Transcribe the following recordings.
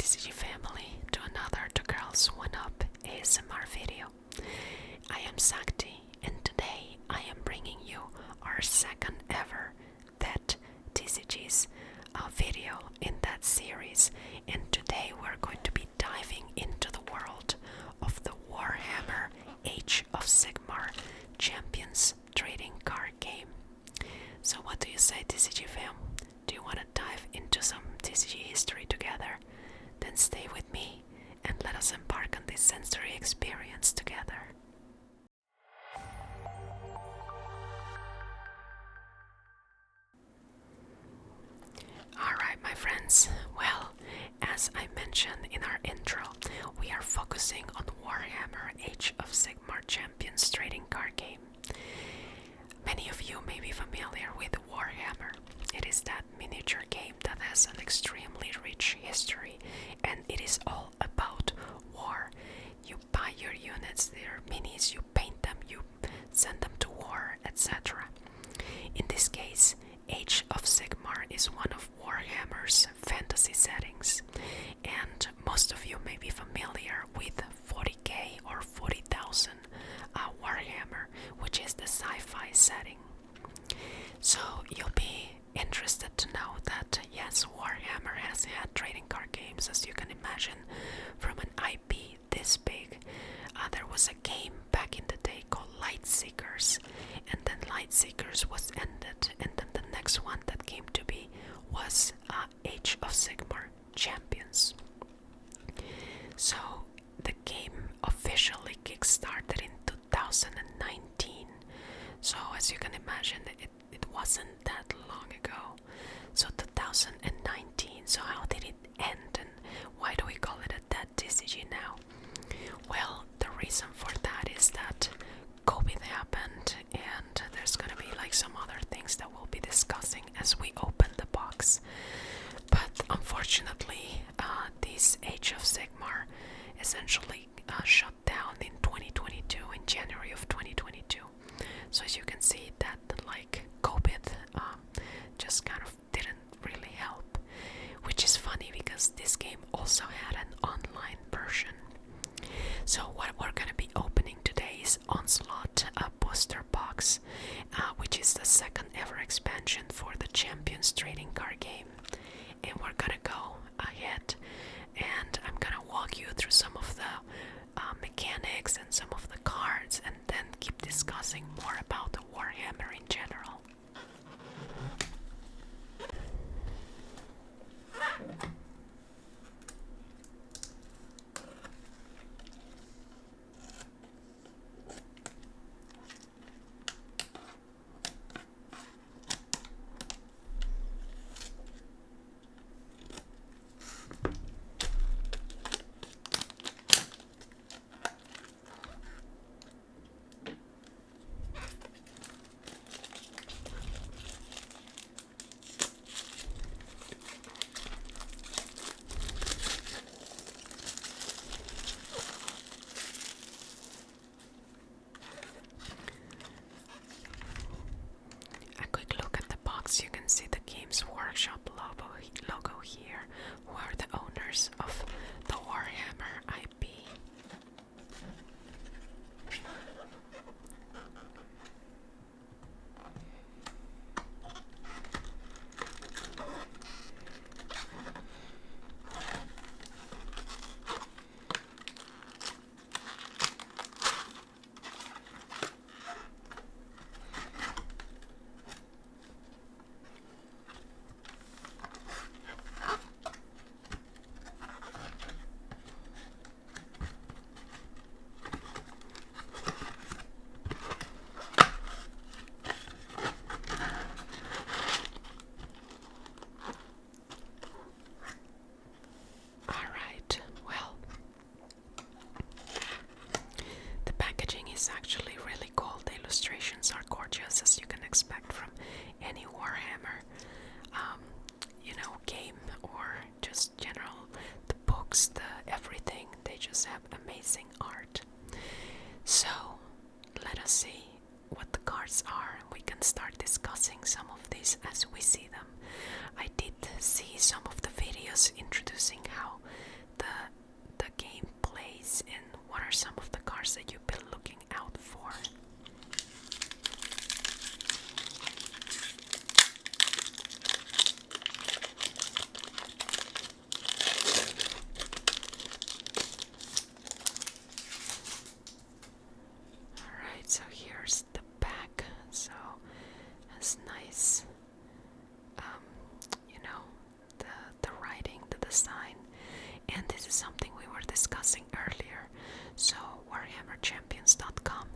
TCG family, to another Two Girls One Up ASMR video. I am Sakti, and today I am bringing you our second ever that TCGs video in that series, and today we're going to be diving into the world of the Warhammer Age of Sigmar Champions trading card game. So what do you say, TCG fam? Do you want to dive into some TCG history together? Then stay with me and let us embark on this sensory experience together. Alright my friends, well, as I mentioned in our intro, we are focusing on Warhammer Age of Sigmar Champions trading card game. Many of you may be familiar with Warhammer. It is that miniature game that has an extremely rich history, and it is all about war. You buy your units, they're minis, you paint them, you send them to war, etc. In this case, Age of Sigmar is one of Warhammer's fantasy settings, and most of you may be familiar with 40k or 40,000 Warhammer, which is the sci-fi setting. So you'll be interested to know that yes, Warhammer has had trading card games, as you can imagine, from an IP this big. There was a game back in the day called Lightseekers, and then Lightseekers was ended, and then the next one that came to be was Age of Sigmar Champions. So the game officially kickstarted in 2019. So as you can imagine, it wasn't that long ago. So 2019. So how did it end, and why do we call it a dead TCG now? Well, the reason for that is that COVID happened, and there's gonna be like some other things that we'll be discussing as we open the box. But unfortunately, this Age of Sigmar essentially shut down in 2022, in January of 2022. So as you can see, that like COVID just kind of didn't really help, which is funny because this game also had an online version. So what we're going to be opening today is Onslaught booster box, which is the second ever expansion for the Champions trading card game. And we're going to go ahead and I'm going to walk you through some of the mechanics and some of the cards, and then keep discussing more about the Warhammer in general. You can see the Games Workshop logo here, who are the owners of the Warhammer IP. Actually really cool. The illustrations are gorgeous, as you can expect from any Warhammer game, or just general, the books, the everything, they just have amazing art. So let us see what the cards are, and we can start discussing some of these as we see them. I did see some of the videos introducing how And this is something we were discussing earlier. So warhammerchampions.com,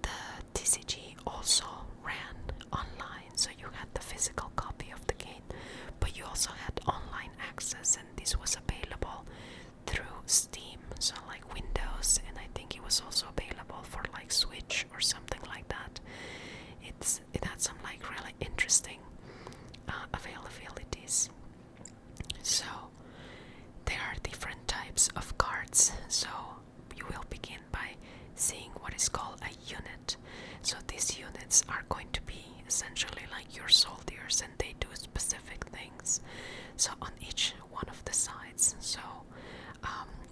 the TCG also ran online, so you had the physical copy of the game, but you also had online access, and this was available through Steam, so like Windows, and I think it was also available for like Switch or something like that. It had some like really interesting availabilities. So there are different types of cards. So you will begin by seeing what is called a unit. So these units are going to be essentially like your soldiers, and they do specific things. So on each one of the sides, so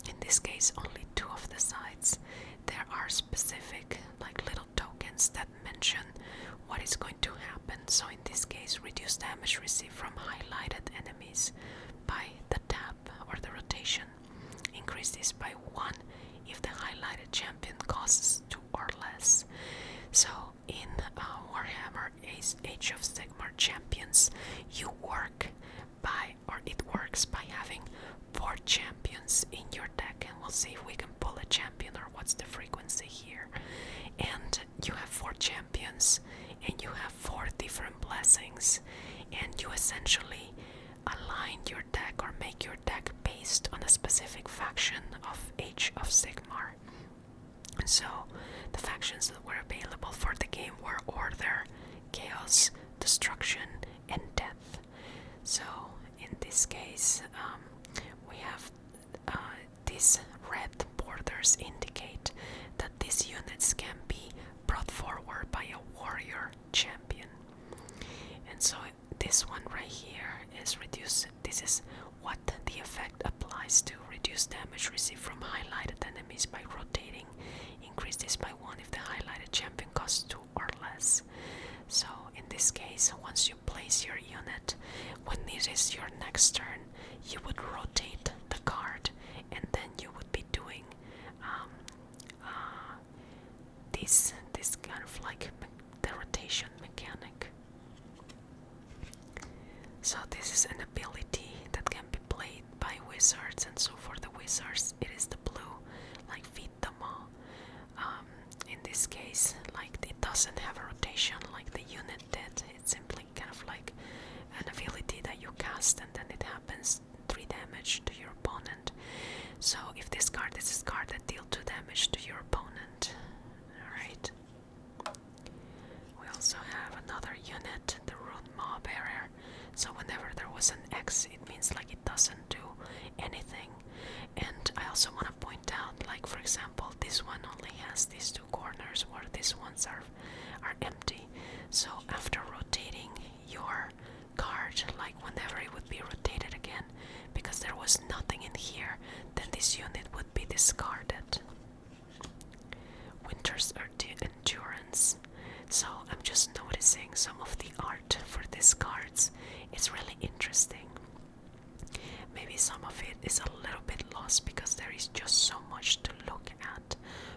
in this case only two of the sides, there are specific like little tokens that mention what is going to happen. So in this case, reduce damage received from highlighted enemies by the tap or the rotation. Increase this by 1 if the highlighted champion costs 2 or less. So in Warhammer Age of Sigmar Champions, you work by, or it works by having 4 champions in your deck, and we'll see if we can pull a champion or what's the frequency here. And you have 4 champions, and you have 4 different blessings, and you essentially align your deck or make your deck based on a specific faction of Age of Sigmar. So the factions that were available for the game were Order, Chaos, Destruction, and Death. So in this case, we have these red borders indicate that these units can be brought forward by a warrior champion. And so this one right here is reduce. This is what the effect applies to. Reduce damage received from highlighted enemies by rotating. Increase this by 1 if the highlighted champion costs 2 or less. So in this case, once you place your unit, when it is your next turn, you would rotate the card, and then you would be doing this kind of like the rotation mechanic. So this is an ability that can be played by wizards, and so for the wizards it is the blue, like feed them all. In this case, like it doesn't have a rotation like the unit did. It's simply kind of like an ability that you cast, and then it happens 3 damage to your opponent. So if this card is discarded, deal 2 damage to your opponent. Alright. We also have another unit, the Rune Maw Bearer. So whenever there was an X, it means like it doesn't do anything. And I also want to point out, like for example, this one only has these 2 corners, where these ones are empty. So after rotating your card, like whenever it would be rotated again, because there was nothing in here, then this unit would be discarded. Winter's Endurance. So I'm just noticing some of the art for these cards. It's really interesting. Maybe some of it is a little bit lost because there is just so much to look at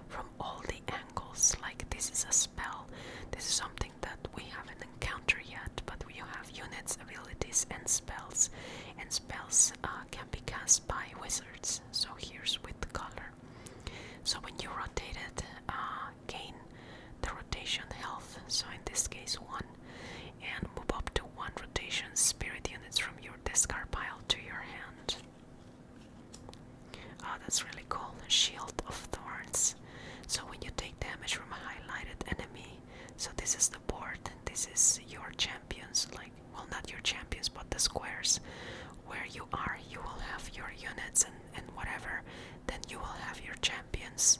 from all the angles. Like this is a spell. This is something that we haven't encountered yet, but we have units, abilities, and spells. And spells can be cast by wizards. So here's with the color. So when you rotate it, gain the rotation health. So in this case 1, and move up to 1 rotation spirit units from your discard pile to your hand. Oh, that's really cool. Shield of Thorns. So when you take damage from a highlighted enemy, so this is the board, this is your champions, like, well, not your champions, but the squares where you are, you will have your units and whatever, then you will have your champions.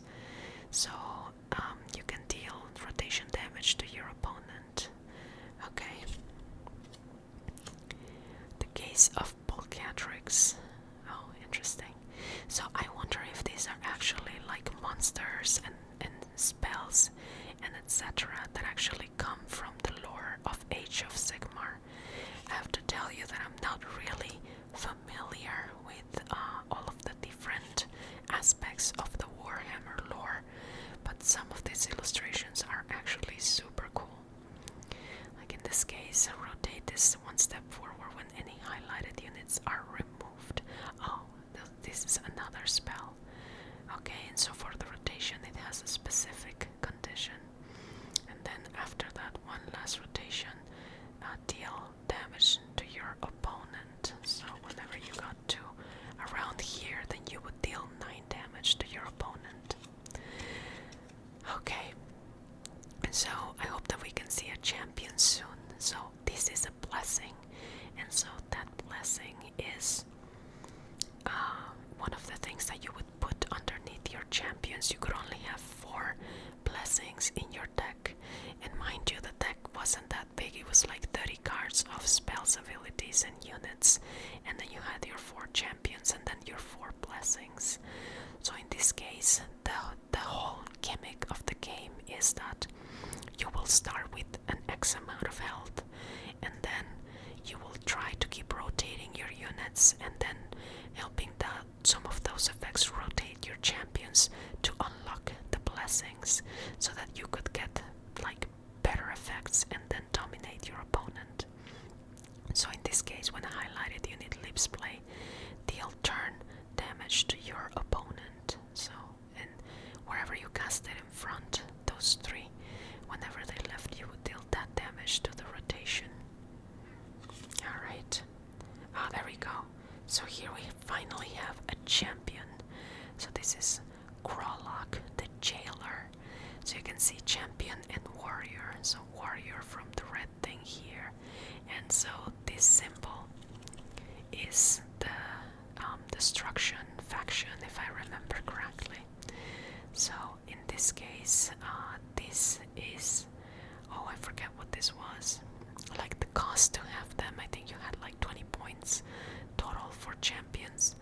So you can deal rotation damage to your opponent. Okay. The Gaze of Polcatrix. Oh, interesting. So I wonder if these are actually like monsters and spells and etc. that actually come from the lore of Age of Sigmar. I have to tell you that I'm not really familiar with all of the different aspects of the Warhammer lore, but some of these illustrations are actually super cool. Like in this case, rotate this 1 step forward when any highlighted units are removed. Oh, this this is another spell. Okay, and so for the rotation it has a specific condition. And then after that one last rotation, deal damage to your opponent. So whenever you got to around here, then you would deal 9 damage to your opponent. Okay, so I hope that we can see a champion soon. So this is a blessing, and so that blessing is one of the things that you would put underneath your champions. You could only have 4 blessings in your deck, and mind you, the deck wasn't that big. It was like 30 cards of spells, abilities, and units, and then you had your 4 champions and then your 4 blessings. So in this case, the whole gimmick of the game is that you will start with an X amount of health, and then you will try to keep rotating your units, and then helping some of those effects rotate your champions to unlock the blessings, so that you could get like better effects and then dominate your opponent. So in this case, when I highlighted unit lips play, deal turn damage to your opponent. So, and wherever you cast it in front, those 3, whenever they left, you would deal that damage to the rotation. Alright. There we go. So here we finally have a champion. So this is Krolok, the jailer. So you can see champion and warrior. So warrior from the red thing here. And so this symbol is the destruction faction, if I remember correctly. So in this case, this is, oh, I forget what this was. Like the cost to have them, I think you had like 20 points total for champions.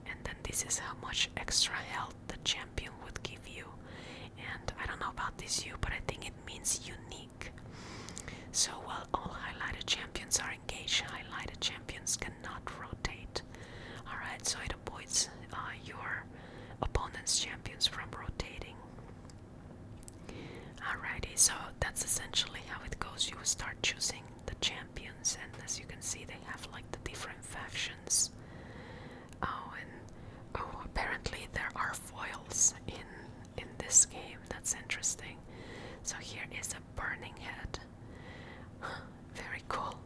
And then this is how much extra health the champion would give you. And I don't know about this U, but I think it means unique. So while all highlighted champions are engaged, highlighted champions cannot rotate. Alright, so it avoids your opponent's champions from rotating. Alrighty, so that's essentially how it goes. You start choosing the champions, and as you can see, they have like the different factions. Apparently there are foils in this game. That's interesting. So here is a burning head. Very cool.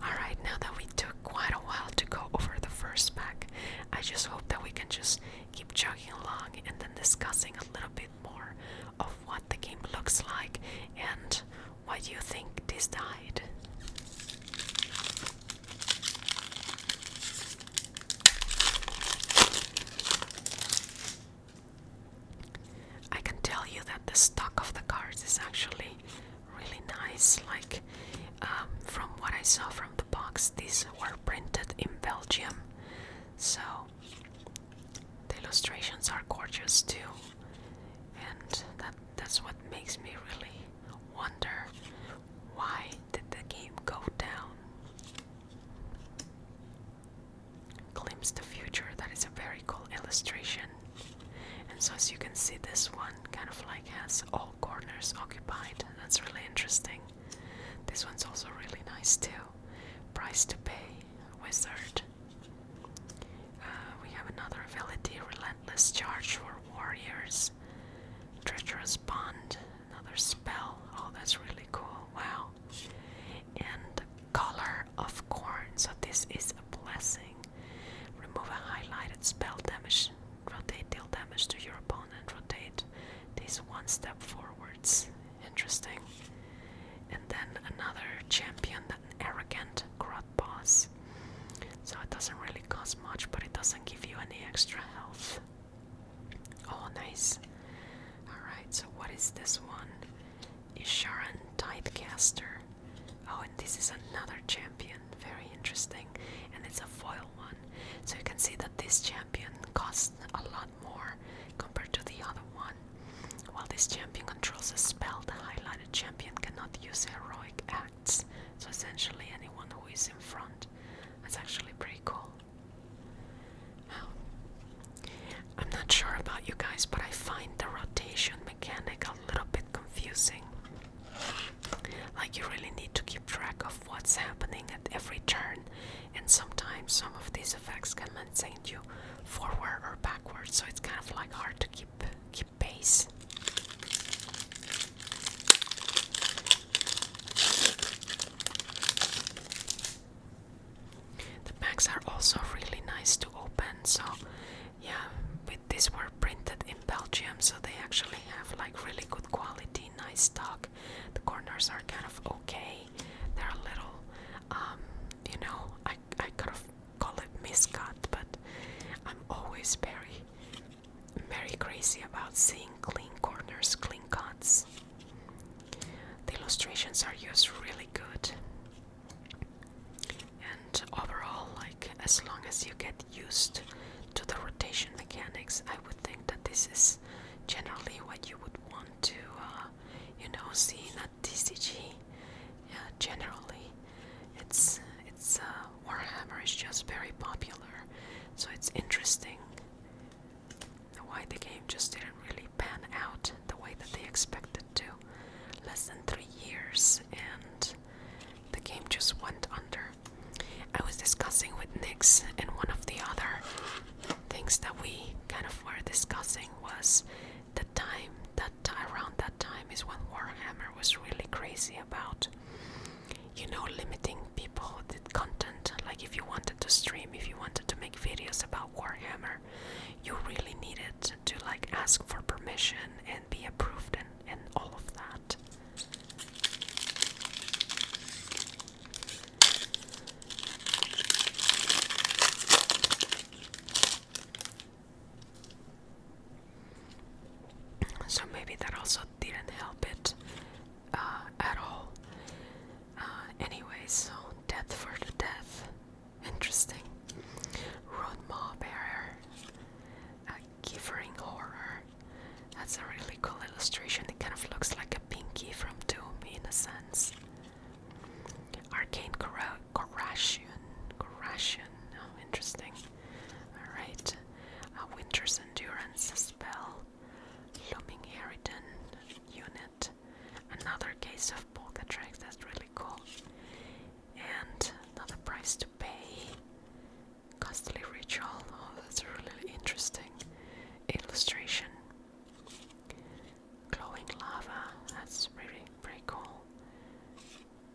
Alright, now that we took quite a while to go over the first pack, I just hope that we can just keep chugging along and then discussing a little bit more of what the game looks like and why do you think this died. I can tell you that the stock of the cards is actually really nice. Like, from what I saw from the box, these were printed in Belgium, so the illustrations are gorgeous too, and that's what makes me really wonder, why did the game go down? Glimpse the future, that is a very cool illustration. And so as you can see, this one kind of like has all corners occupied. That's really interesting. This one's also really nice too. Price to pay, wizard. We have another ability, relentless charge for warriors. Treacherous bond, another spell. Oh, that's really cool. Wow. And color of corn. So this is a blessing. Remove a highlighted spell damage. Rotate deal damage to your opponent. Rotate these 1 step forwards. Interesting. And then another champion, an arrogant grot boss. So it doesn't really cost much, but it doesn't give you any extra health. Oh, nice. Alright, so what is this one? Isharan Tidecaster. Oh, and this is another champion. Very interesting. And it's a foil one. So you can see that this champion costs a lot more compared to the other one. While this champion controls a spell, the highlighted champion cannot use heroic acts. So essentially anyone who is in front. That's actually pretty cool. Now, I'm not sure about you guys, but I find the rotation mechanic a little bit confusing. Like, you really need to keep track of what's happening at every turn, and sometimes some of these these effects can then send you forward or backwards, so it's kind of like hard to keep pace. The packs are also really nice to open, so yeah, with these were printed in Belgium, so they actually have like really good quality, nice stock. The corners are kind of okay. They're a little, I kind of call it miscut, but I'm always very crazy about seeing clean corners, clean cuts. The illustrations are used really good. And overall, like, as long as you get used to the rotation mechanics, I would think that this is generally what you would want to, see in a TCG. Yeah, generally, it's Warhammer is just very popular, so it's interesting why the game just didn't really pan out the way that they expected to. Less than 3 years, and the game just went under. I was discussing with Nix, and one of the other things that we kind of were discussing was the time that around that time is when Warhammer was really crazy about, limiting people with content. Like, if you wanted to stream, if you wanted to make videos about Warhammer, you really needed to like ask for permission and be approved and all of that. So maybe that also didn't help it at all. Anyway, so death for the death. Interesting. Rune Maw Bearer. Giffering Horror. That's a really cool illustration. It kind of looks like a Pinky from Doom in a sense. Arcane Corration. Oh, interesting. Alright. Winter's Endurance spell. Looming Harridan unit. Another case of Polkatrax. That's really cool. And another price to pay. Costly Ritual. Oh, that's a really interesting illustration. Glowing Lava. That's pretty cool.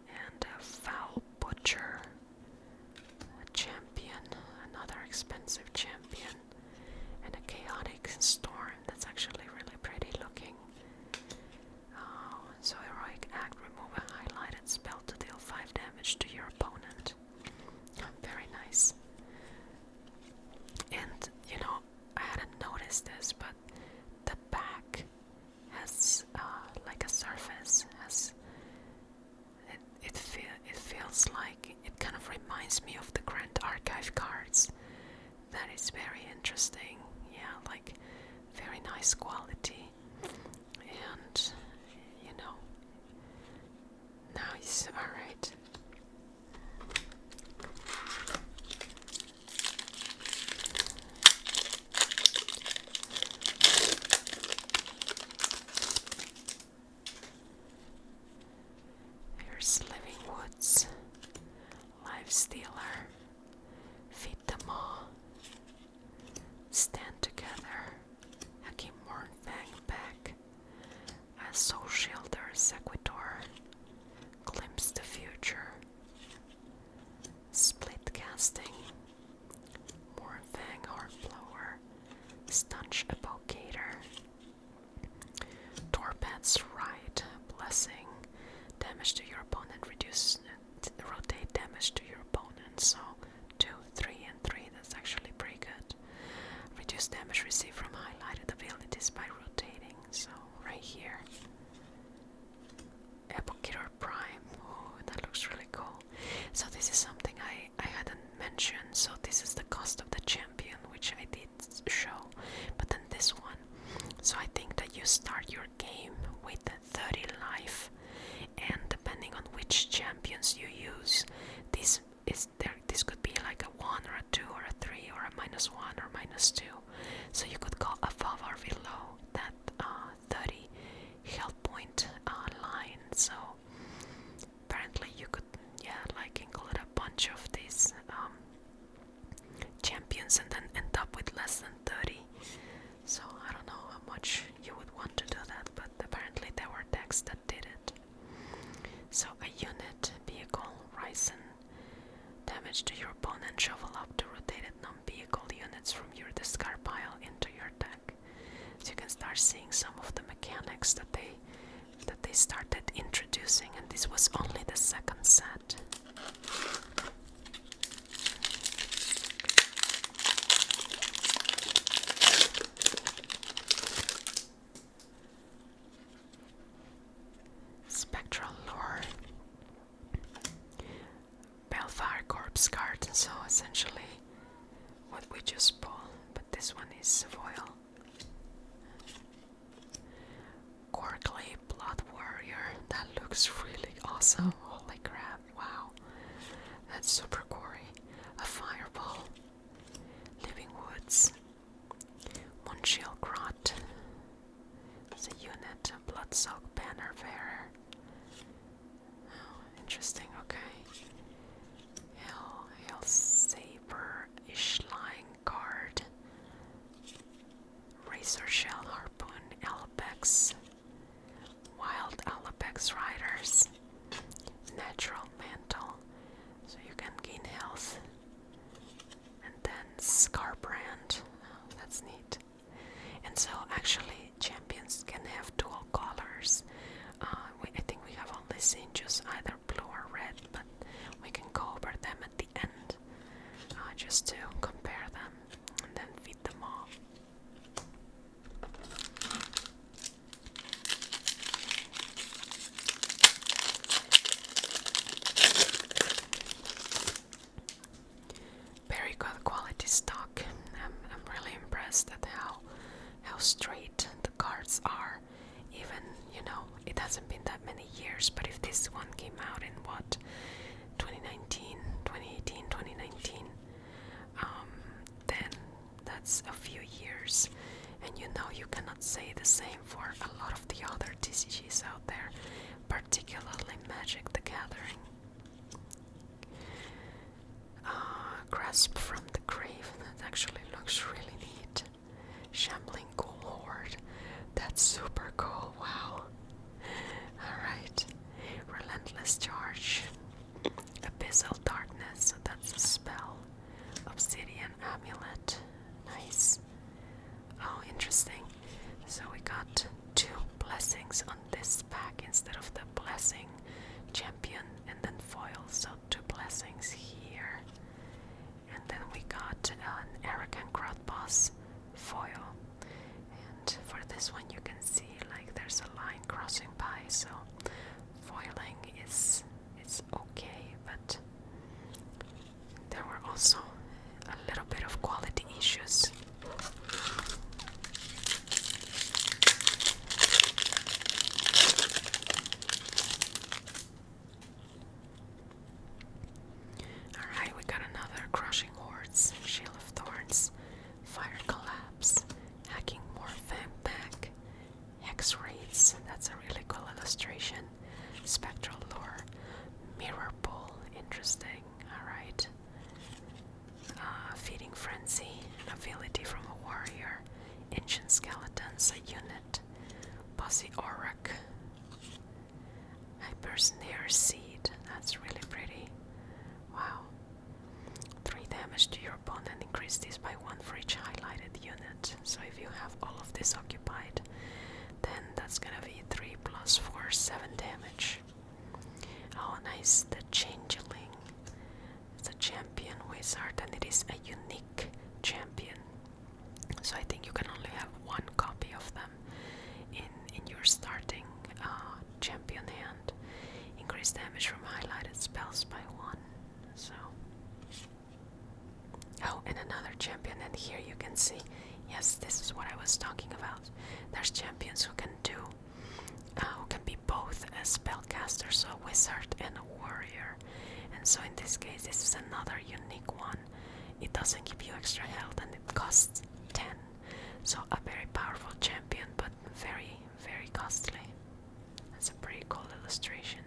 And a Foul Butcher. A champion. Another expensive champion. And a Chaotic Storm. That's actually really pretty looking. So Heroic Act, remove a highlighted spell to deal 5 damage to your opponent. Very nice. And, I hadn't noticed this, but the back has like a surface. It feels like, it kind of reminds me of the Grand Archive cards. That is very interesting. Yeah, like very nice quality. And nice. Alright. Here's Living Woods, Life Stealer, Feed the Maw, Stand Together, Hakim Mornfang back, Soul Shielder, Sequitor, Glimpse the Future, Split Casting, Mornfang Heartblower, Stunch Evocator, Torped's Ride, Blessing, damage to your opponent, rotate damage to your opponent, so 2, 3, and 3, that's actually pretty good. Reduce damage received from highlighted abilities by rotating, so right here. Evocator Prime, oh, that looks really cool. So this is something I hadn't mentioned, so this is the cost of the champion, which I did show, but then this one. So I think that you start your game with 30 life, and depending on which champions you use, this could be like a 1 or a 2 or a 3 or a -1 or -2. So you could go above or below that 30 health point line. So apparently you could, like include a bunch of these champions and then end up with less than 30. So I don't know how much you would want to do that, but apparently there were decks that did it. So a unit, vehicle, Ryzen, damage to your opponent, shuffle up to rotated non-vehicle units from your discard pile into your deck. So you can start seeing some of the mechanics that they started introducing, and this was only the second set. Spectral Lore, Balefire Corpse card, so essentially what we just pull, but this one is foil. Corkley Blood Warrior, that looks really awesome. Holy crap, wow, that's super gory. A Fireball, Living Woods, Munchiel Grot, it's a unit, a Bloodsoaked Banner Bearer. Oh, interesting, okay. Hail Saber, Ishline Guard, Razor Shell Harpoon, Alapex, Wild Alapex Riders, Natural Mantle, so you can gain health, and then Scarbrand, oh, that's neat. And so actually champions can have dual colors. I think we have only seen just either blue or red, but we can go over them at the end just to compare them and then feed them all. Very good quality stock. I'm really impressed at how straight the cards are. Even, you know, it hasn't been that many years, but if this one came out in what, 2019, 2018, 2019, then that's a few years. And you know, you cannot say the same for a lot of the other TCGs out there, particularly Magic the Gathering. Grasp from the Grave, that actually looks really neat. Shambling Ghoul Horde, that's super cool, wow. Alright, Relentless Charge, Abyssal Darkness, so that's a spell. Obsidian Amulet, nice. Oh, interesting. So we got 2 blessings on this pack instead of the blessing champion and then foil, so 2 blessings here. And then we got an Arrogant Crowd Boss foil. And for this one you can see like there's a line crossing by, so foiling is okay, but there were also a little bit of quality issues. Alright, we got another Crushing Hordes, Shield of Thorns, Fire Collapse, Hacking Morph Pack, Hex Raids, that's a really cool illustration, Spectral Lore, Mirror Pool, interesting, alright. Feeding Frenzy, an ability from a warrior, Ancient Skeletons, a unit, Bossy Auroch, Hypersnare Seed, that's really pretty, wow. 3 damage to your opponent, increase this by 1 for each highlighted unit, so if you have all of this occupied, then that's gonna be 3 plus 4, 7 damage. Oh nice, the Changeling. It's a champion wizard and it is a unique champion. So I think you can only have 1 copy of them in your starting champion hand. Increase damage from highlighted spells by 1. So oh, and another champion, and here you can see, yes, this is what I was talking about. There's champions who can be both a spellcaster, so a wizard and a warrior. And so in this case, this is another unique one. It doesn't give you extra health and it costs 10. So a very powerful champion, but very, very costly. That's a pretty cool illustration.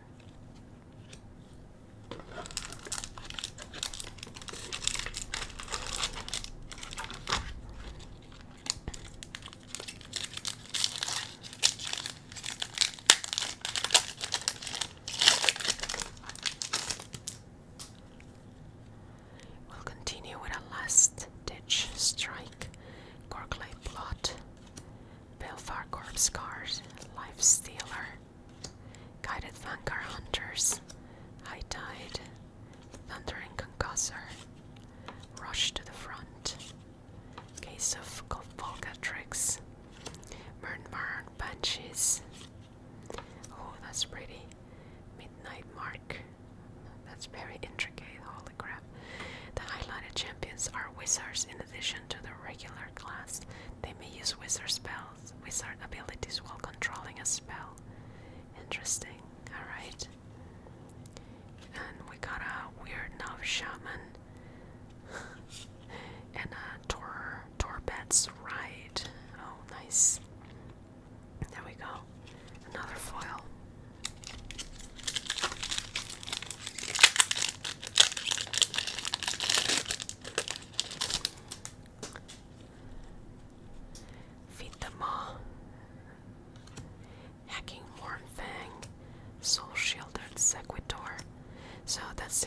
Scars, Life Stealer, Guided Vanguard Hunters, High Tide, Thundering Concussor, Rush to the Front, Case of Volcatrix, Mernmar Banshees. Oh, that's pretty. Midnight Mark. That's very intricate, holy crap. The highlighted champions are wizards in addition to the regular class. They may use wizard abilities while controlling a spell. Interesting, alright. And we got a weird Nav Shaman and a Torbet's Ride. Oh, nice. There we go. Another foil. Feed the Maw. Hacking Mornfang. Soul Shielded Sequitor. So that's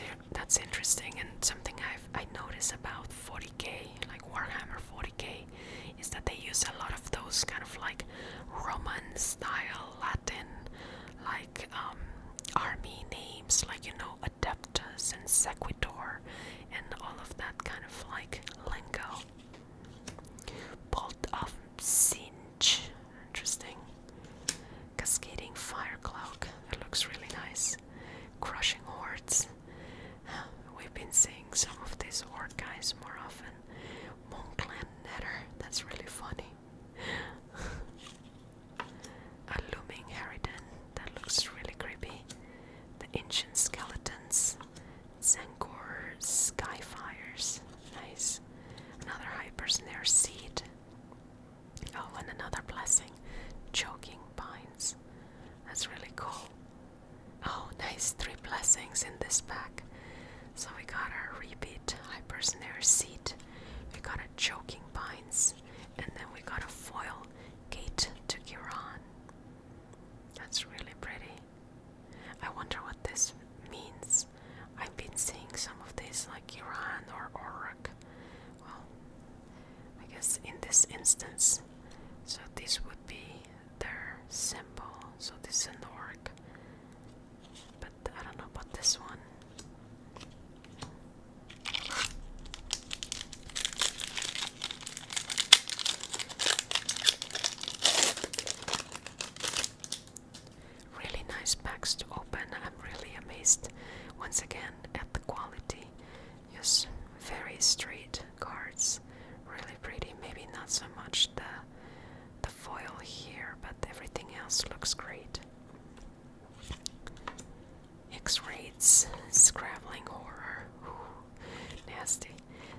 interesting, and something I noticed about 40k, like Warhammer 40k, is that they use a lot of those kind of like Roman style Latin, like army names, like Adeptus and Sequitor, and all of that kind of like lingo. Bolt of Singe, interesting. Cascading Fire Cloak, that looks really nice. Crushing Hordes. We've been seeing some of these horde guys more often. Monclan Netter, that's really funny. A Looming Harridan, that looks really creepy. The Ancient Skeletons. Zangor Skyfires, nice. Another Hypersnare Seed. Oh, and another blessing. Choking Pines. That's really cool. Oh, nice. 3 blessings in this pack. So we got our repeat Hypersnare Seed. We got a Choking Pines. And then we got a foil Gate to Kiran. That's really pretty. I wonder what this means. I've been seeing some of these like Kiran or Oruk. Well, I guess in this instance, so this would be their symbol. So this is an orc. But I don't know about this one. Really nice packs to open. I'm really amazed once again at the quality. Just very straight cards. Really pretty. Maybe not so much the foil here, but everything else looks great. X-Raids, Scrabbling Horror, ooh, nasty.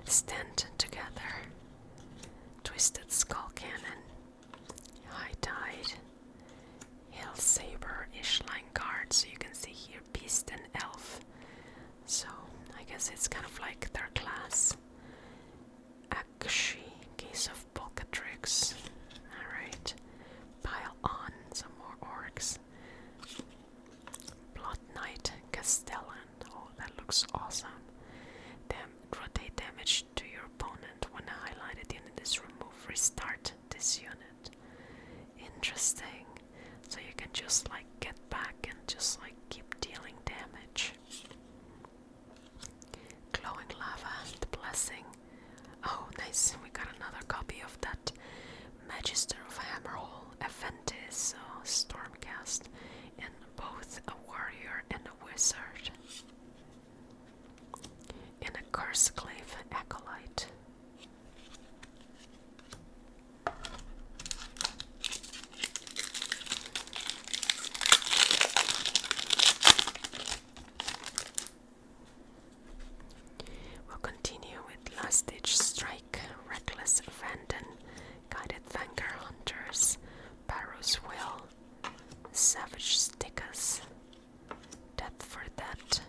Stand Together, Twisted Skull Cannon, High Tide, Hill Saber, Ishline Guard. So you can see here Beast and Elf. So I guess it's kind of like their class. Akshi, Case of Volcatrix. Alright. Pile on some more orcs. Blood Knight Castellan. Oh, that looks awesome. Rotate damage to your opponent when a highlighted unit is removed. Restart this unit. Interesting. So you can just like get back and just like keep dealing damage. Glowing Lava, the Blessing. Oh, nice. We got another copy of that Magister of Hammerhole, Aventis, Stormcast, and both a warrior and a wizard. And a Curseclave Acolyte. We'll continue with Last Ditch Strike, Reckless Abandon, Guided Vanguard Hunters, Barrow's Will, Savage Stickus, Death for That,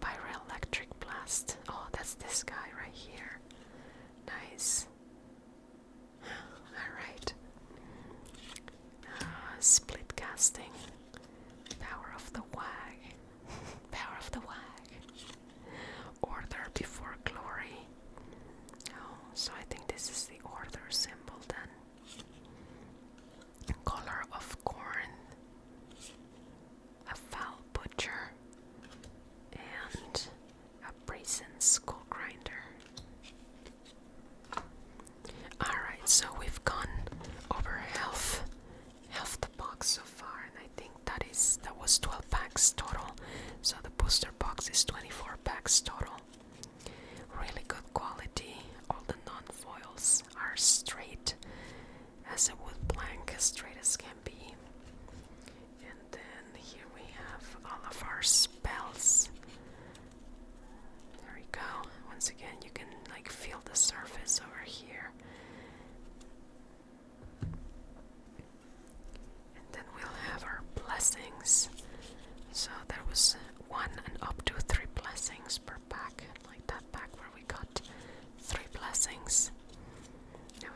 Pyroelectric Blast. Oh, that's this guy right here. Nice. Alright. Split Casting, Power of the Wag, Power of the Wag, Order Before Glory. Oh, so I think this is the Order symbol then. Call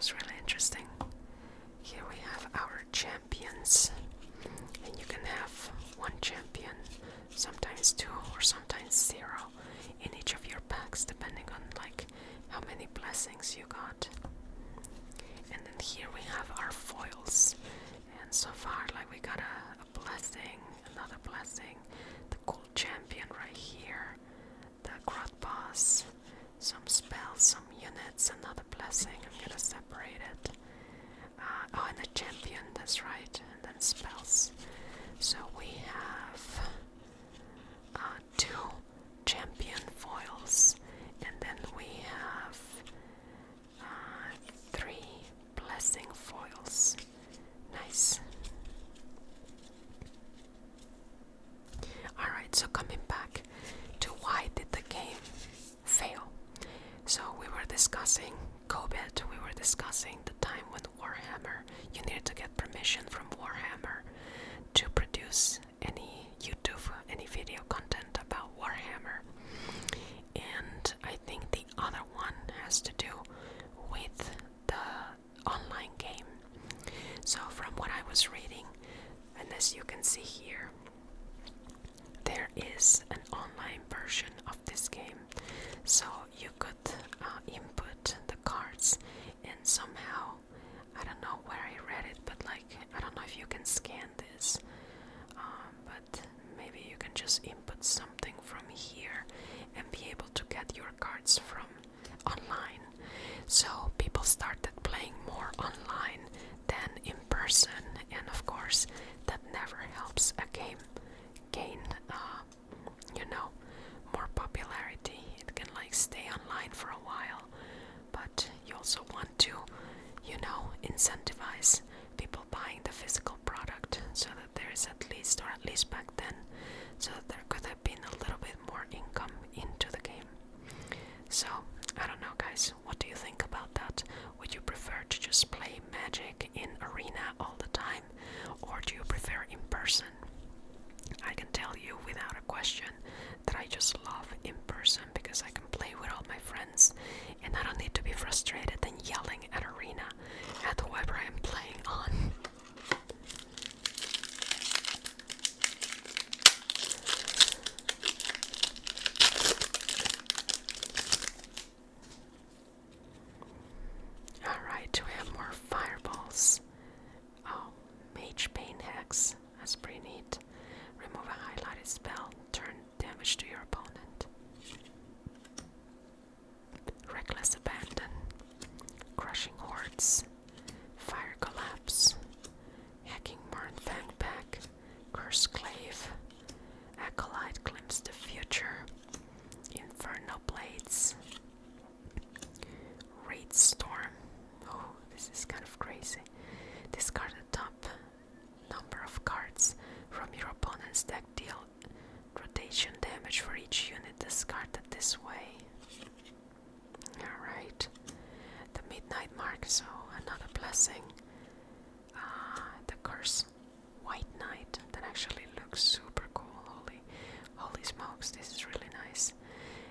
was really interesting. Here we have our champions, and you can have one champion, sometimes two or sometimes zero in each of your packs, depending on like how many blessings you got. And then here we have our foils, and so far like we got a blessing, another blessing, the cool champion right here, the grot boss, some spells, some units, another blessing. I'm gonna separate it. Oh, and a champion, that's right, and then spells. So we have 2 champion foils, and then we have 3 blessing foils. Nice. Alright, so coming back to why did the game fail? So we were discussing COVID, we were discussing the time when Warhammer, you needed to get permission from Warhammer to produce any YouTube, any video content about Warhammer. And I think the other one has to do with the online game. So from what I was reading, and as you can see here, there is an online version of this game. So you could input the cards, and somehow, I don't know where I read it, but like, I don't know if you can scan this, but maybe you can just input something from here and be able to get your cards from online. So people started playing more online than in person, and of course that never helps a game gain more popularity. It can like stay online for a while, but you also want to incentivize people buying the physical product, so that there is at least back then, so that there could have been a little bit more income into the game. So I don't know, guys, what do you think about that? Would you prefer to just play Magic in arena all the time, or do you prefer in person? I can tell you without a question that I just love in person, because I can play with all my friends and I don't need to be frustrated and yelling at arena at whoever I'm playing on. Alright, we have more fireballs. Oh, Mage Pain Hex. That's pretty neat. Remove a highlighted spell, turn damage to your opponent. Reckless Abandon, Crushing Hordes, Fire Collapse, Hacking Murn Fangpack, Curse Clave, Acolyte Glimpse the Future, Inferno Blades, Raid Storm. Oh, this is kind of crazy. Discard the top number of cards from your opponent's deck, deal rotation damage for each unit discarded this way. Alright. The Midnight Mark, so another blessing. The Curse White Knight, that actually looks super cool. Holy smokes, this is really nice.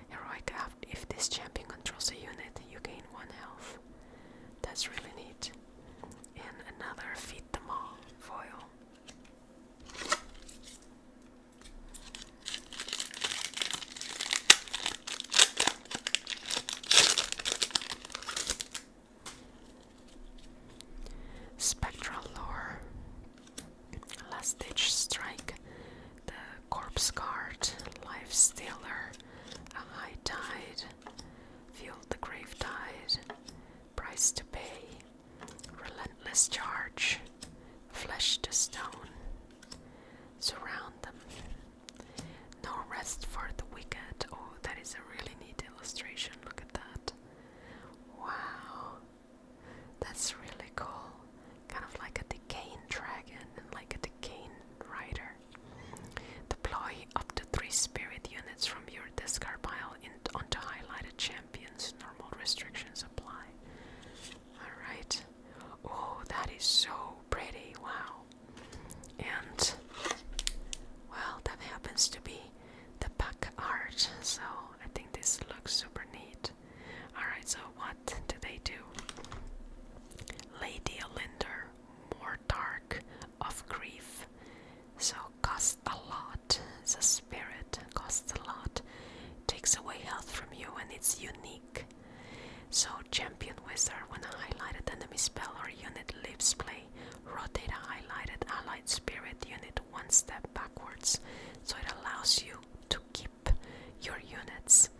Heroic Act, if this champion controls a unit, you gain 1 health. That's really neat. And another Feed Them All foil. Spectral Lore, Last Ditch Strike, the Corpse Guard, Life Stealer, a High Tide, Fuel the Grave Tide, Price to Pay, Relentless Charge, Flesh to Stone, Surround Them, No Rest for the Wicked. Oh, that is a really neat illustration. Look at that. Wow, that's really cool. Kind of like a decaying dragon and like a decaying rider. Deploy up to 3 spirit units from your discard pile onto highlighted champions. Normal restrictions apply. Alright. Oh, that is so pretty. Wow. And, well, that happens to be the pack art. So I think this looks super neat. wizard. When a highlighted enemy spell or unit leaves play, rotate a highlighted allied spirit unit one step backwards. So it allows you to keep your units.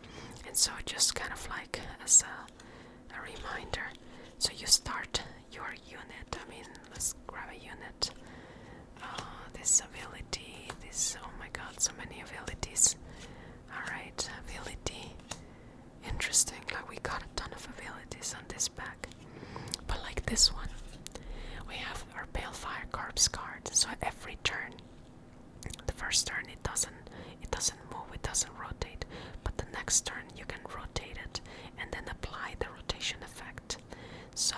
And so just kind of like as a reminder. So you start your unit. I mean, let's grab a unit. This ability, this, oh my god, so many abilities. Alright, ability. Interesting, like we got a ton of abilities on this pack. But like this one, we have our Balefire Corpse card. So every turn, the first turn it doesn't move, it doesn't rotate. But the next turn you can rotate it and then apply the rotation effect. So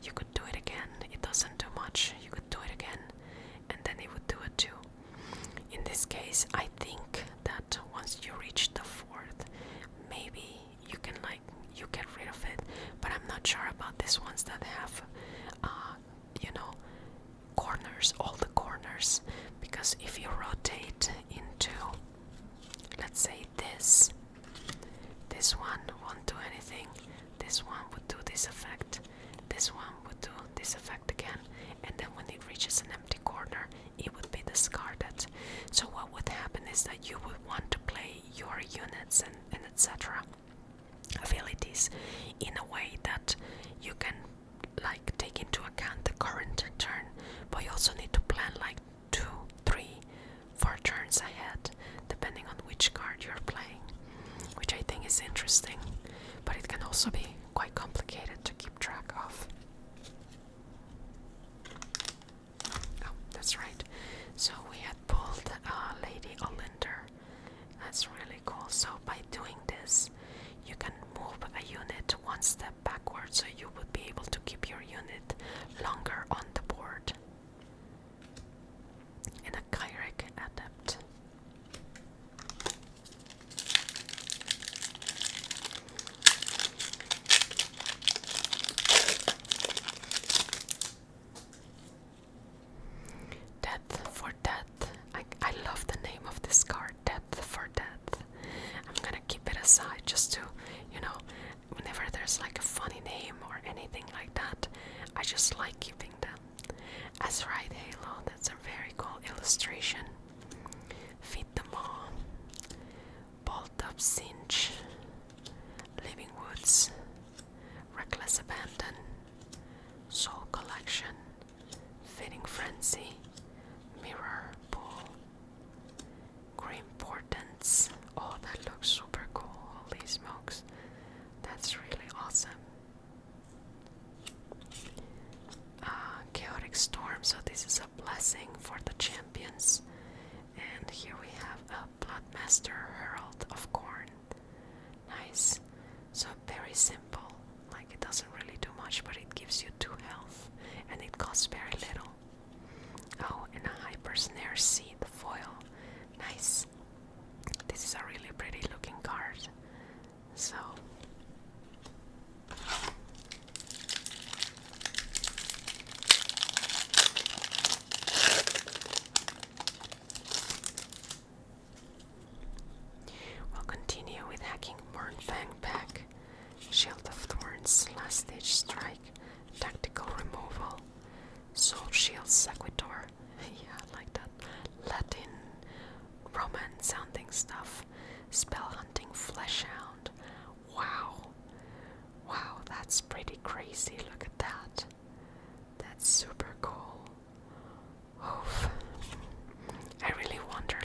you could do it again, it doesn't do much. You could do it again, and then it would do it too. In this case, I think that once you reach the fourth, maybe you can you get rid of it. But I'm not sure about these ones that have, corners, all the corners. Because if you rotate into, let's say this one won't do anything. This one would do this effect. This one would do this effect again. And then when it reaches an empty corner, it would be discarded. So what would happen is that you would want to play your units and etc. abilities in a way that you can take into account the current turn, but you also need to plan 2, 3, 4 turns ahead, depending on which card you're playing, which I think is interesting, but it can also be quite complicated to keep track of. Oh, that's right. So we had pulled Lady Olinder. That's really cool. So by doing this, you can move a unit one step backwards, so you would be able to keep your unit longer on the board. And a Kyric Adept. Death for Death. I love the name of this card, Death for Death. I'm gonna keep it aside just to, whenever there's a funny name or anything like that, I just like keeping them. That's right, Halo, that's a very cool illustration. Feed them all. Bolt Up Cinch. Living Woods. Reckless Abandon. Soul Collection. Fitting Frenzy. Mirror Pool. Grim Portents. Oh, that looks super cool. Holy smokes. That's really awesome. Chaotic Storm. So this is a blessing for the champions. And here we have a Bloodmaster Herald of Corn. Nice. So very simple. It doesn't really do much, but it gives you 2 health. And it costs very little. Oh, and a Hyper Snare Seed foil. Nice. This is a really pretty looking card. So we'll continue with Hacking Murnfang Pack. Shield of Thorns, Last Stage Strike, Tactical Removal, Soul Shield Sequitur. Yeah, I like that. Latin, Roman sounding stuff. Spell Hunting Fleshhound. Wow. Wow, that's pretty crazy. Look at that. That's super cool. Oof. I really wonder,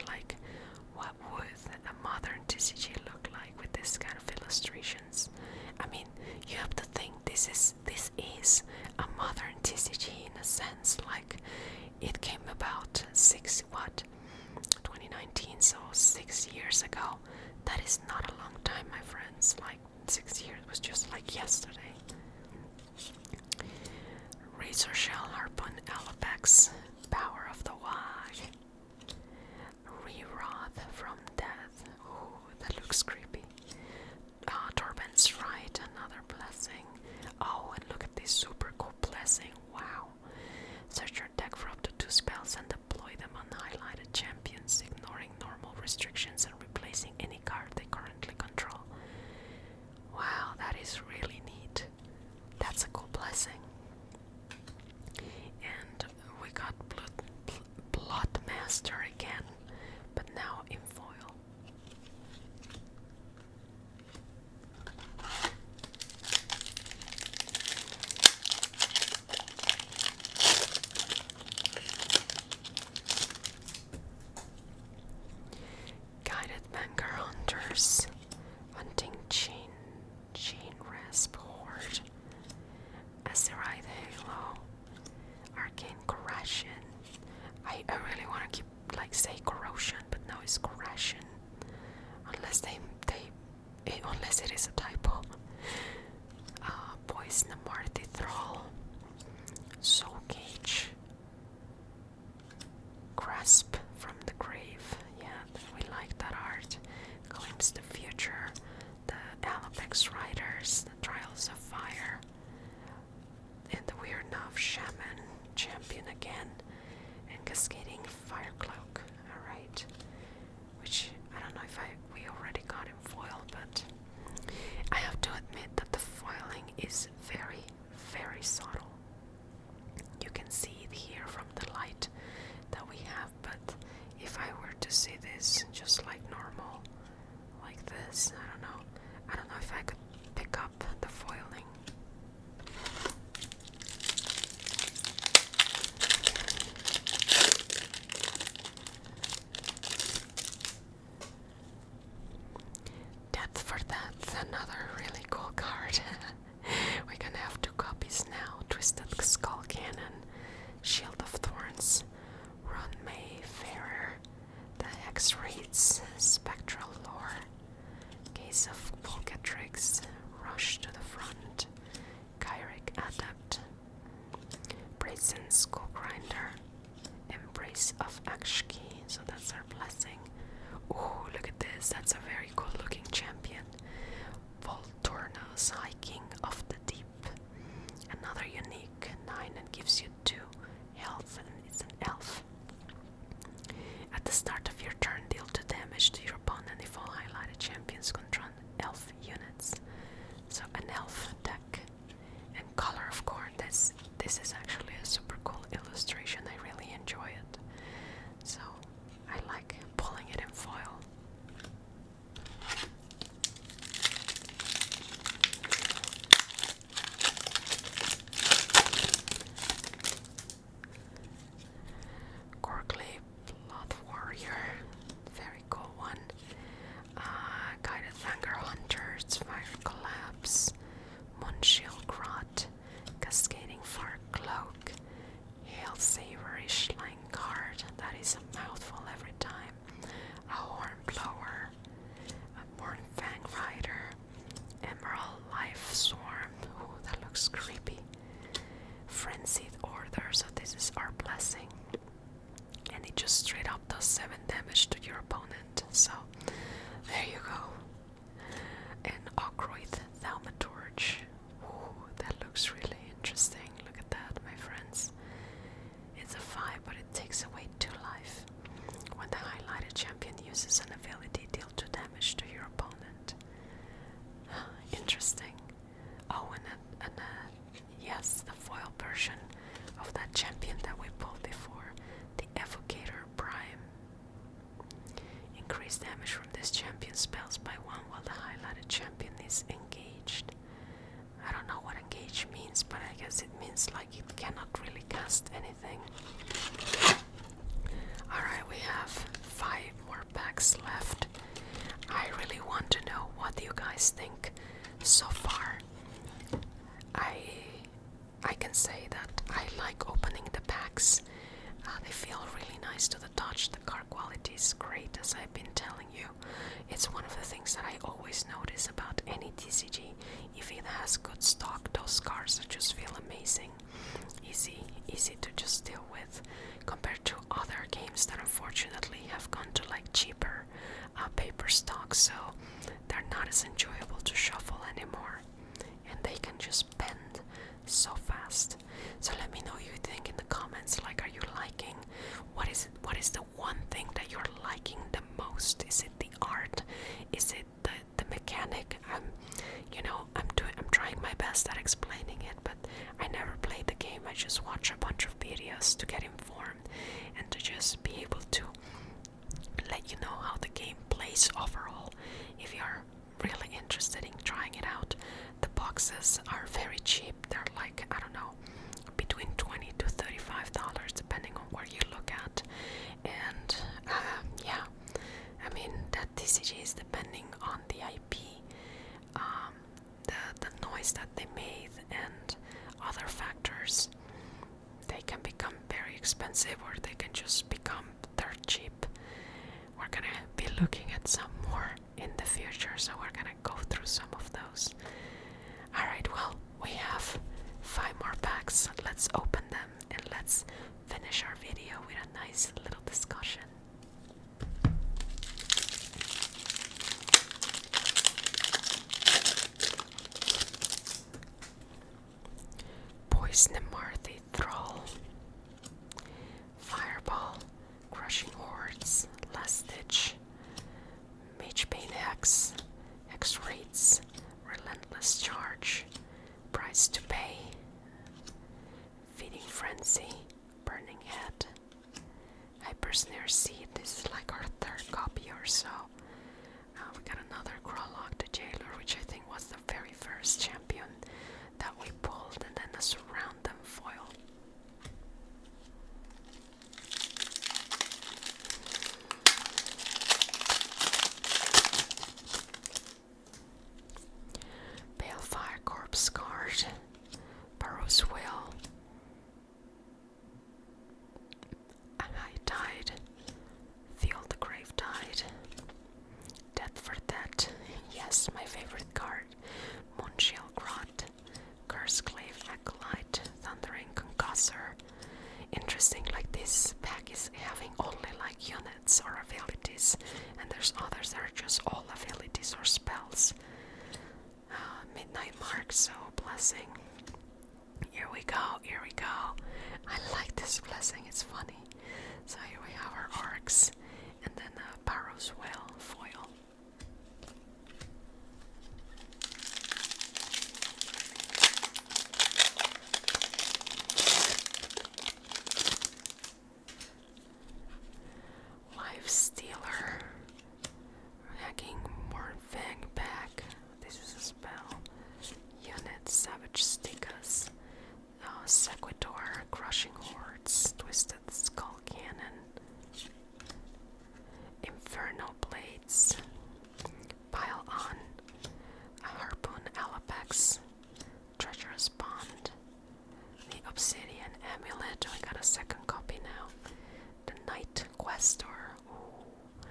what would a modern TCG look like with this kind of illustrations? I mean, you have to think this is a modern TCG in a sense. It came about 2019, so 6 years ago. That is not a long time, my friends. 6 years was just yesterday. Razor Shell Harpoon Alapex, Power of the Wag. Re-Roth from Death. Ooh, that looks creepy. Torben's Right, another blessing. Oh, and look at this super cool blessing. Wow. Search your deck for up to 2 spells and deploy them on highlighted champions, ignoring normal restrictions and replacing any card they currently control. Wow, that is really neat. That's up the foiling. Death for Death, another really cool card. We're gonna have 2 copies now. Twisted Skull Cannon, Shield of Thorns, Run Mayfarer, the Hex Raids, Spectral Lore, Case of Volcatrix, Rush to the Front, Kyric Adept, Brazen Skull Grinder, Embrace of Akshki, so that's our blessing. Ooh, look at this, that's a very cool looking champion. Voltorno's High King of the Deep. Another unique 9 and gives you 2 health, and it's an elf. At the start of your turn, deal 2 damage to your opponent if all highlighted champions control elf units. So an elf deck. And Color of Corn, this is actually a super cool illustration. I really enjoy it. So I like pulling it in foil. Gorgley Blood Warrior, very cool one. Guided Thanger Hunters, Fire Collapse, Moonshield Grot, Cascading Far Cloak, Hail Saver Ishline card, that is a mouthful every time. A Horn Blower, a Morn Fang Rider, Emerald Life Swarm, ooh, that looks creepy. Frenzied Order, so this is our blessing. And it just straight up does 7 damage to your opponent, so there you go. And Ogroid Thaumaturge, ooh, that looks really interesting. Look at that, my friends. It's a 5, but it takes away 2 life. When the highlighted champion uses an ability, deal 2 damage to your opponent. Interesting. Oh, and yes, the foil version of that champion that we pulled before, the Evocator Prime. Increase damage from this champion's spells by 1 while the highlighted champion is engaged. I don't know what engage means, but I guess it means like it cannot really cast anything. Alright, we have 5 more packs left. I really want to know what you guys think so far. I can say that I like opening the packs. They feel really nice to the touch. The card quality is great, as I've been telling you. It's one of the things that I always notice about any TCG. If it has good stock, those cards just feel amazing. Easy to just deal with, compared to other games that unfortunately have gone to like cheaper paper stock, so they're not as enjoyable to shuffle anymore, and they can just bend so fast. So let me know what you think in the comments. Like, are you liking, what is the one thing that you're liking the most? Is it the art? Is it the mechanic? I'm trying my best at explaining it, but I never played the game. I just watch a bunch of videos to get informed and to just be able to let you know how the game plays overall. If you're really interested in trying it out, the boxes are very cheap. They're like, I don't know, between $20 to $35 depending on where you look at. And yeah, I mean, that TCG is depending on the IP, the noise that they made, and other factors. They can become very expensive, or they can just become dirt cheap. We're gonna be looking at some more in the future, so we're gonna go through some of those. Alright, well, we have 5 more packs. Let's open them and let's finish our video with a nice little discussion. Poison Marthy Thrall, Fireball, Crushing Hordes, Last Ditch, Magebane Hex, Hex Raids, Relentless Charge, Price to Pay, Feeding Frenzy, Burning Head, Hypersnare Seed. This is like our 3rd copy or so. We got another Crawlock the Jailer, which I think was the very first champion that we pulled, and then a surround them foil. Balefire Corpse card, Burrow's Will, High Tide, Feel the Grave Tide, Death for Death, yes, my favorite card, Moonshield Grot, Curseclave Acolyte, Thundering Concussor. Interesting, like this pack is having only like units or abilities, and there's others that are just all abilities or spells. Midnight Mark, so Blessing. Here we go, here we go. I like this Blessing, it's funny. So here we have our orcs, and then Barrow's Well foil. Life Stealer, hacking Mornfang back. This is a spell. Unit, Savage Stickas, Sequitur, Crushing Hordes, Twisted Skull Cannon, Inferno Blades, Pile On, a Harpoon Alapex, Treacherous Bond, the Obsidian Amulet. We got a second copy now. The Night Questor. Ooh,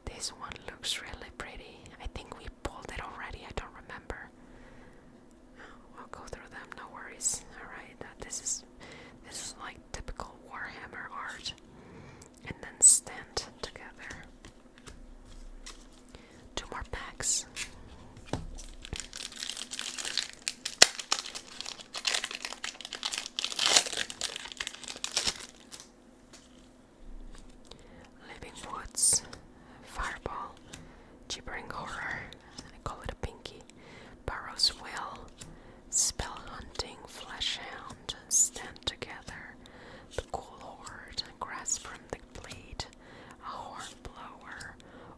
this one looks really pretty. I think we pulled it already. I don't remember. I'll go through them. No worries. All right. This is like typical Warhammer art. And then stand together. 2 more packs. Living Woods, Fireball, Gibbering Horror, I call it a pinky, Burrow's Will, Spell Hunting, Fleshhound, Stand Together, The Cool Horde, Grasp from the Bleed, a Horn Blower,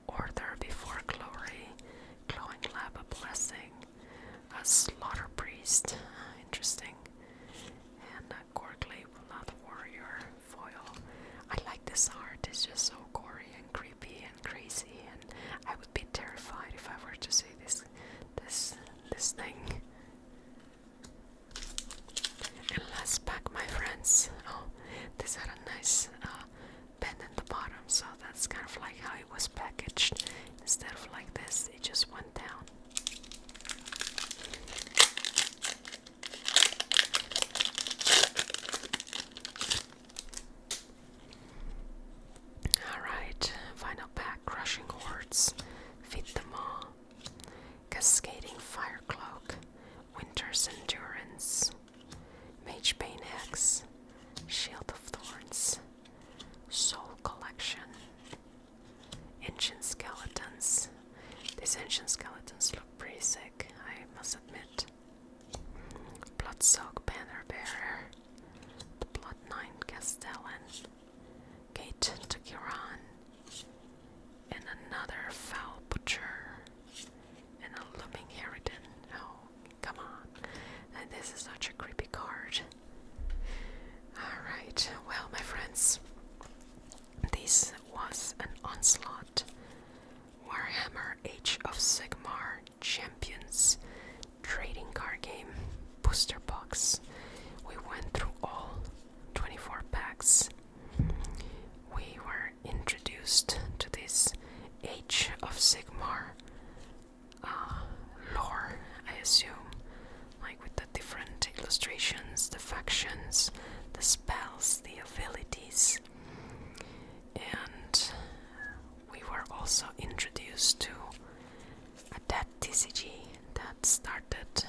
Order Before Glory, Glowing Lab, a Blessing, a Slaughter Priest, interesting, and a Gorgley Blood Warrior foil. I like this art, it's just so gory and creepy and crazy, and I would be terrified if I were to see this thing. And last pack, my friends. Oh, this had a nice bend in the bottom, so that's kind of like how it was packaged. Instead of like this, it just went down. Alright, final pack, Crushing Hordes, Feed them all, Cascading Fire Cloak, Winter's Endurance, Magebane Hex, Shield of Thorns, Soul Collection, Ancient Skeletons. These Ancient Skeletons look pretty sick, I must admit. Bloodsoak Banner Bearer, the Blood Knight Castellan, Gate to Kiran, and another Foul Butcher, and a Looming Harridan. Oh, come on. And this is such a creepy card. Alright, well, my friends, this was an Onslaught Warhammer Age of Sigmar Champions trading card game booster box. We went through all 24 packs. We were introduced to this Age of Sigmar lore, I assume, like with the different illustrations, the factions, the spells, the abilities, and we were also introduced to a dead TCG that started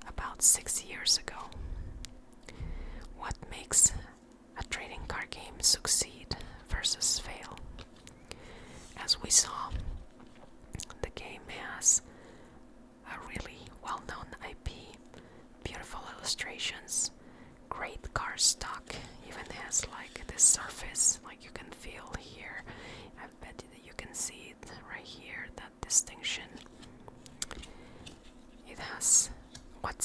about 6 years ago. What makes a trading card game succeed versus fail? As we saw, the game has a really well-known IP, beautiful illustrations, great card stock, even has like this surface, like you can feel here. I bet that you can see it right here, that distinction. It has what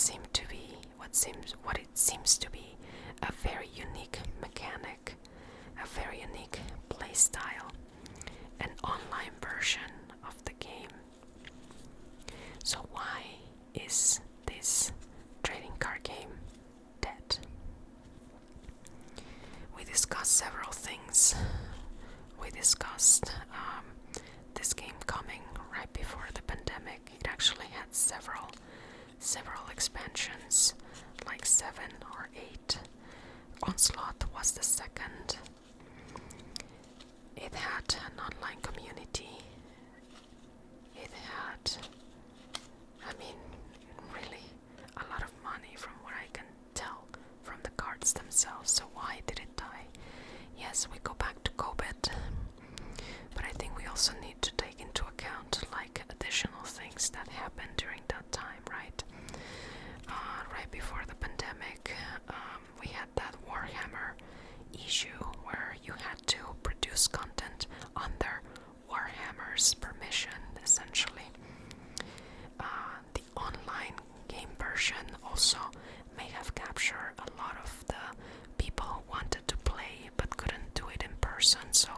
it seems to be a very unique mechanic, a very unique playstyle, an online version of the game. So why is this trading card game dead? We discussed several things. We discussed this game coming right before the pandemic. It actually had several expansions, like 7 or 8. Onslaught was the second. It had an online community. It had, really a lot of money from what I can tell from the cards themselves. So why did it die? Yes, we go back to COVID, but I think we also need to take into account like additional things that happened during that time, right? Right before the pandemic, we had that Warhammer issue where you had to produce content under Warhammer's permission, essentially. The online game version also may have captured a lot of the people who wanted to play but couldn't do it in person, so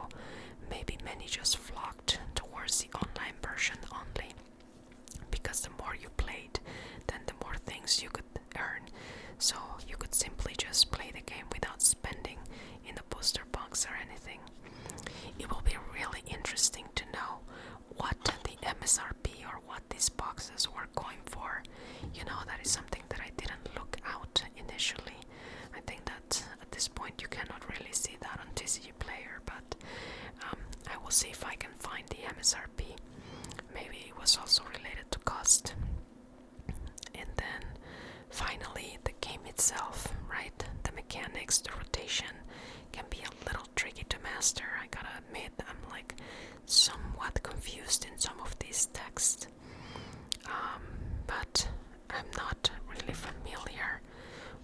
maybe many just flocked towards the online version only, because the more you played, then the more things you could earn, so you could simply just play the game without spending in the booster box or anything. It will be really interesting to know what the MSRP or what these boxes were going for. You know, that is something that I didn't look out initially. I think that at this point you cannot really see that on TCG Player, but I will see if I can find the MSRP. Maybe it was also related to cost. And then finally the game itself, right? The mechanics, the rotation can be a little tricky to master. I gotta admit, I'm like somewhat confused in some of these texts. But I'm not really familiar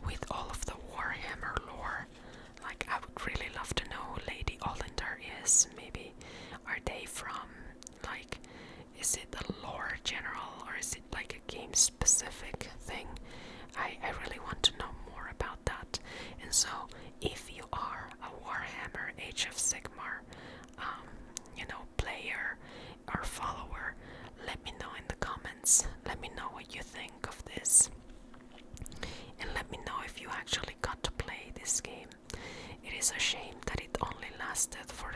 with all of the Warhammer lore. Like, I would really love to know who Lady Ollender is. Maybe are they from, like, is it a lore general or is it like a game specific thing? I really want to know more about that. And so if you are a Warhammer Age of Sigmar player or follower, let me know in the comments. Let me know what you think of this, and let me know if you actually got to play this game. It is a shame that it only lasted for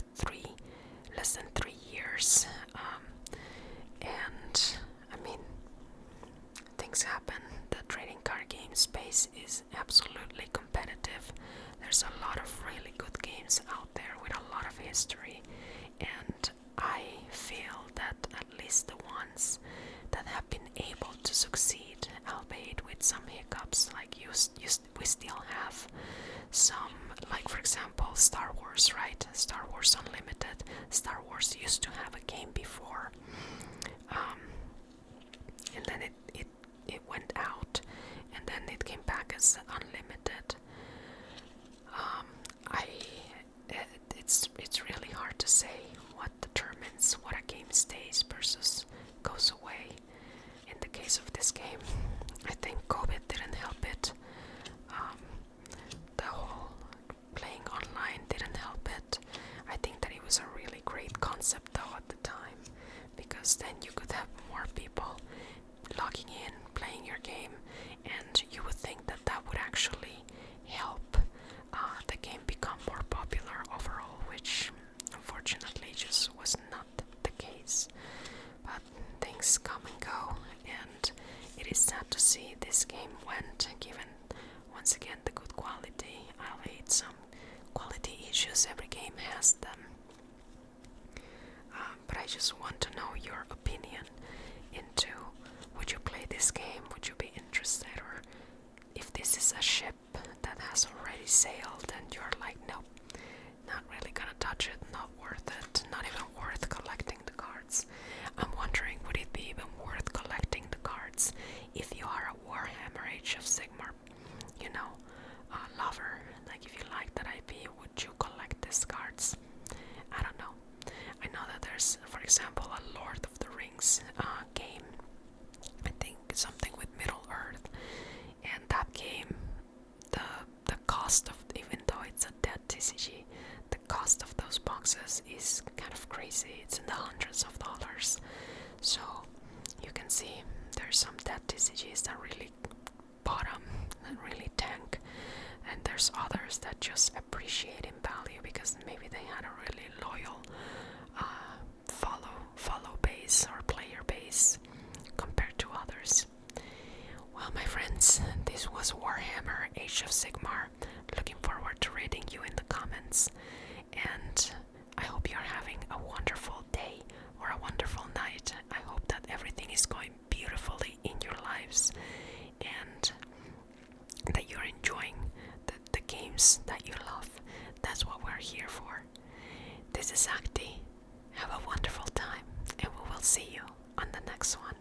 less than 3 years, and things happen. The trading card game space is absolutely competitive. There's a lot of really good games out there with a lot of history, and I feel that at least the ones that have been able to succeed, albeit with some hiccups, like we still have some, like for example Star Wars, right? Star Wars Unlimited. Star Wars used to have a game before, and then it went out, and then it came back as Unlimited. It's really hard to say what determines what a game stays versus goes away. In the case of this game, I think COVID didn't help it. The whole playing online didn't help it. I think that it was a really great concept though at the time, because then you could have more people logging in, playing your game, and you would think that that would actually help the game become more popular overall, which unfortunately just was not the case. But things come and go, and it is sad to see this game went, given once again the good quality. I'll hate some quality issues, every game has them. But I just want to know your opinion into, would you play this game? Would you be interested? Or if this is a ship that has already sailed and you're like, nope, not really gonna touch it, not worth it, not even worth collecting the cards. I'm wondering, would it be even worth collecting the cards if you are a Warhammer Age of Sigmar, lover? Like, if you like that IP, would you collect these cards? I don't know. I know that there's, for example, a Lord of the Rings game. I think something with pricey. It's in the hundreds of dollars. So you can see there's some dead TCGs that really bottom and really tank, and there's others that just appreciate in value because maybe they had a really loyal follow base or player base compared to others. Well, my friends, this was Warhammer Age of Sigmar. Looking forward to reading you in the comments, and I hope you're having a wonderful day or a wonderful night. I hope that everything is going beautifully in your lives and that you're enjoying the games that you love. That's what we're here for. This is Akti. Have a wonderful time, and we will see you on the next one.